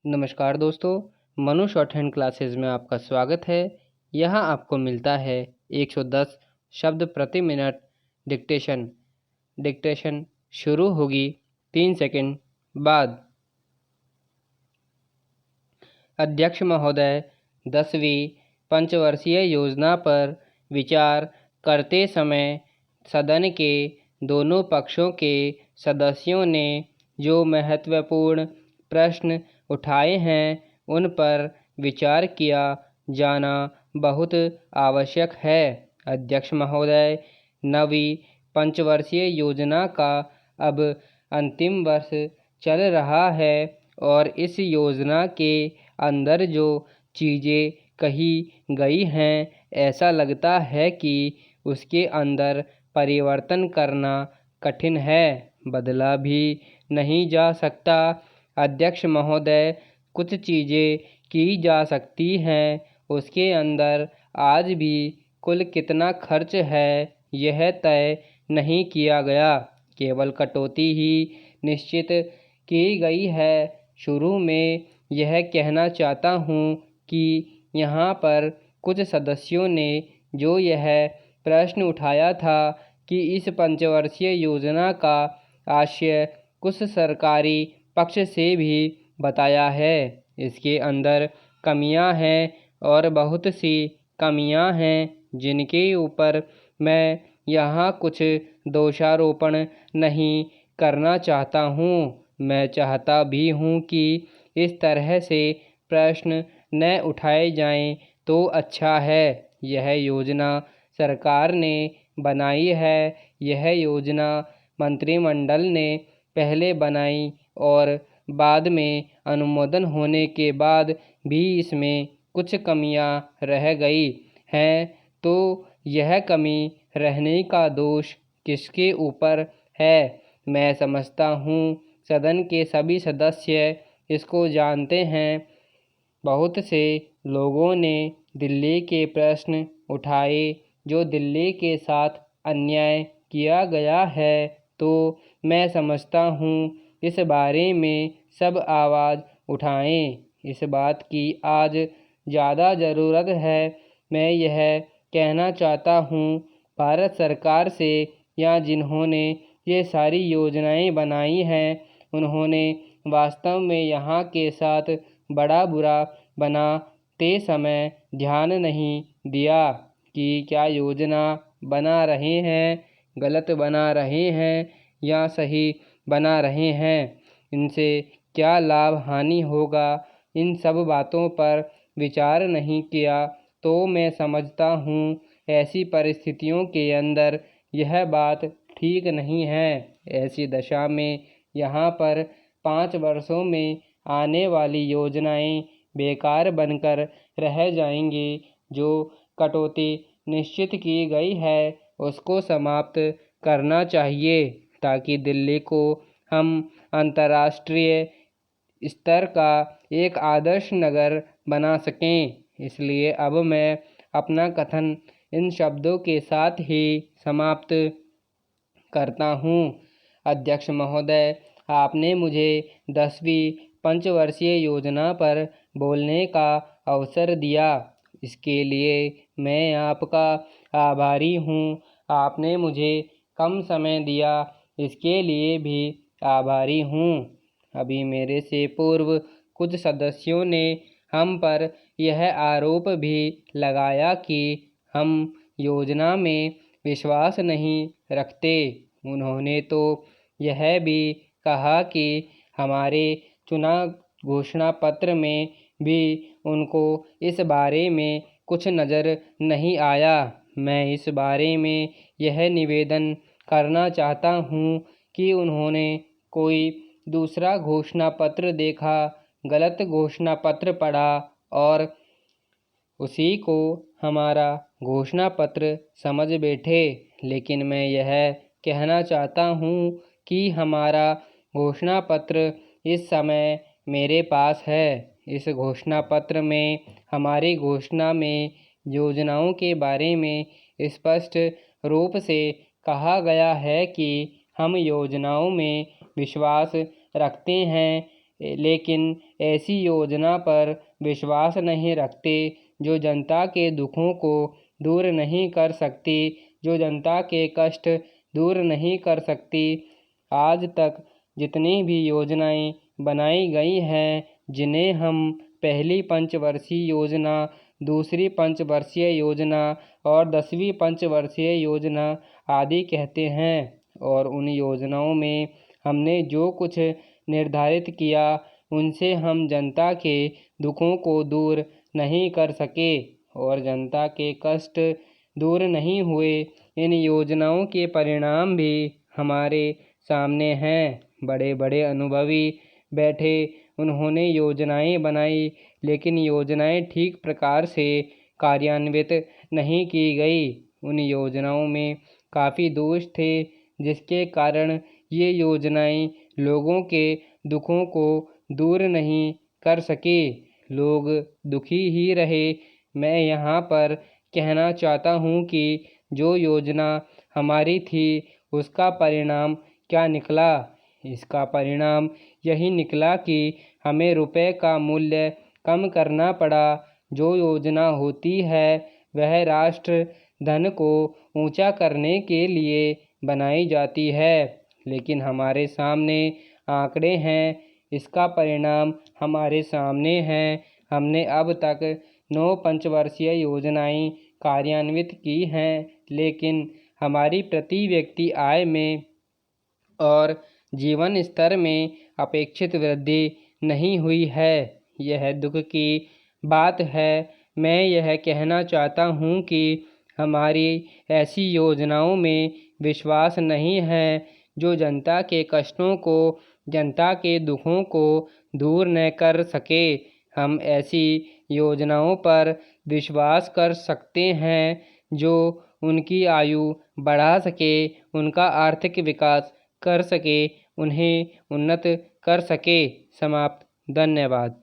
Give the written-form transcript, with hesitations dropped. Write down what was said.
नमस्कार दोस्तों, Manu short hand classes में आपका स्वागत है। यहाँ आपको मिलता है 110 शब्द प्रति मिनट डिक्टेशन। डिक्टेशन शुरू होगी 3 सेकंड बाद। अध्यक्ष महोदय, 10वीं पंचवर्षीय योजना पर विचार करते समय सदन के दोनों पक्षों के सदस्यों ने जो महत्वपूर्ण प्रश्न उठाए हैं उन पर विचार किया जाना बहुत आवश्यक है। अध्यक्ष महोदय, नवीं पंचवर्षीय योजना का अब अंतिम वर्ष चल रहा है और इस योजना के अंदर जो चीज़ें कही गई हैं, ऐसा लगता है कि उसके अंदर परिवर्तन करना कठिन है, बदला भी नहीं जा सकता। अध्यक्ष महोदय, कुछ चीज़ें की जा सकती हैं, उसके अंदर आज भी कुल कितना खर्च है यह तय नहीं किया गया, केवल कटौती ही निश्चित की गई है। शुरू में यह कहना चाहता हूँ कि यहाँ पर कुछ सदस्यों ने जो यह प्रश्न उठाया था कि इस पंचवर्षीय योजना का आशय कुछ सरकारी पक्ष से भी बताया है, इसके अंदर कमियां हैं और बहुत सी कमियां हैं जिनके ऊपर मैं यहाँ कुछ दोषारोपण नहीं करना चाहता हूँ। मैं चाहता भी हूँ कि इस तरह से प्रश्न न उठाए जाएं तो अच्छा है। यह योजना सरकार ने बनाई है, यह योजना मंत्रिमंडल ने पहले बनाई और बाद में अनुमोदन होने के बाद भी इसमें कुछ कमियां रह गई हैं, तो यह कमी रहने का दोष किसके ऊपर है? मैं समझता हूँ सदन के सभी सदस्य इसको जानते हैं। बहुत से लोगों ने दिल्ली के प्रश्न उठाए, जो दिल्ली के साथ अन्याय किया गया है, तो मैं समझता हूँ इस बारे में सब आवाज़ उठाएं। इस बात की आज ज़्यादा ज़रूरत है। मैं यह कहना चाहता हूँ भारत सरकार से, या जिन्होंने ये सारी योजनाएं बनाई हैं, उन्होंने वास्तव में यहाँ के साथ बड़ा बुरा बनाते समय ध्यान नहीं दिया कि क्या योजना बना रहे हैं, गलत बना रहे हैं या सही बना रहे हैं, इनसे क्या लाभ हानि होगा, इन सब बातों पर विचार नहीं किया। तो मैं समझता हूँ ऐसी परिस्थितियों के अंदर यह बात ठीक नहीं है। ऐसी दशा में यहाँ पर 5 वर्षों में आने वाली योजनाएं बेकार बनकर रह जाएंगी। जो कटौती निश्चित की गई है उसको समाप्त करना चाहिए, ताकि दिल्ली को हम अंतर्राष्ट्रीय स्तर का एक आदर्श नगर बना सकें। इसलिए अब मैं अपना कथन इन शब्दों के साथ ही समाप्त करता हूँ। अध्यक्ष महोदय, आपने मुझे 10वीं पंचवर्षीय योजना पर बोलने का अवसर दिया, इसके लिए मैं आपका आभारी हूँ। आपने मुझे कम समय दिया, इसके लिए भी आभारी हूँ। अभी मेरे से पूर्व कुछ सदस्यों ने हम पर यह आरोप भी लगाया कि हम योजना में विश्वास नहीं रखते। उन्होंने तो यह भी कहा कि हमारे चुनाव घोषणा पत्र में भी उनको इस बारे में कुछ नज़र नहीं आया। मैं इस बारे में यह निवेदन करना चाहता हूँ कि उन्होंने कोई दूसरा घोषणा पत्र देखा, गलत घोषणा पत्र पढ़ा और उसी को हमारा घोषणा पत्र समझ बैठे। लेकिन मैं यह कहना चाहता हूँ कि हमारा घोषणा पत्र इस समय मेरे पास है। इस घोषणा पत्र में हमारी घोषणा में योजनाओं के बारे में स्पष्ट रूप से कहा गया है कि हम योजनाओं में विश्वास रखते हैं। लेकिन ऐसी योजना पर विश्वास नहीं रखते जो जनता के दुखों को दूर नहीं कर सकती, जो जनता के कष्ट दूर नहीं कर सकती। आज तक जितनी भी योजनाएं बनाई गई हैं, जिन्हें हम पहली पंचवर्षीय योजना, दूसरी पंचवर्षीय योजना और 10वीं पंचवर्षीय योजना आदि कहते हैं, और उन योजनाओं में हमने जो कुछ निर्धारित किया, उनसे हम जनता के दुखों को दूर नहीं कर सके और जनता के कष्ट दूर नहीं हुए। इन योजनाओं के परिणाम भी हमारे सामने हैं। बड़े बड़े अनुभवी बैठे, उन्होंने योजनाएं बनाई, लेकिन योजनाएं ठीक प्रकार से कार्यान्वित नहीं की गई। उन योजनाओं में काफ़ी दोष थे, जिसके कारण ये योजनाएं लोगों के दुखों को दूर नहीं कर सके। लोग दुखी ही रहे। मैं यहाँ पर कहना चाहता हूँ कि जो योजना हमारी थी, उसका परिणाम क्या निकला? इसका परिणाम यही निकला कि हमें रुपए का मूल्य कम करना पड़ा। जो योजना होती है वह राष्ट्र धन को ऊंचा करने के लिए बनाई जाती है, लेकिन हमारे सामने आंकड़े हैं, इसका परिणाम हमारे सामने हैं। हमने अब तक 9 पंचवर्षीय योजनाएं कार्यान्वित की हैं, लेकिन हमारी प्रति व्यक्ति आय में और जीवन स्तर में अपेक्षित वृद्धि नहीं हुई है। यह दुख की बात है। मैं यह कहना चाहता हूँ कि हमारी ऐसी योजनाओं में विश्वास नहीं है जो जनता के कष्टों को, जनता के दुखों को दूर न कर सके। हम ऐसी योजनाओं पर विश्वास कर सकते हैं जो उनकी आयु बढ़ा सके, उनका आर्थिक विकास कर सके, उन्हें उन्नत कर सके। समाप्त। धन्यवाद।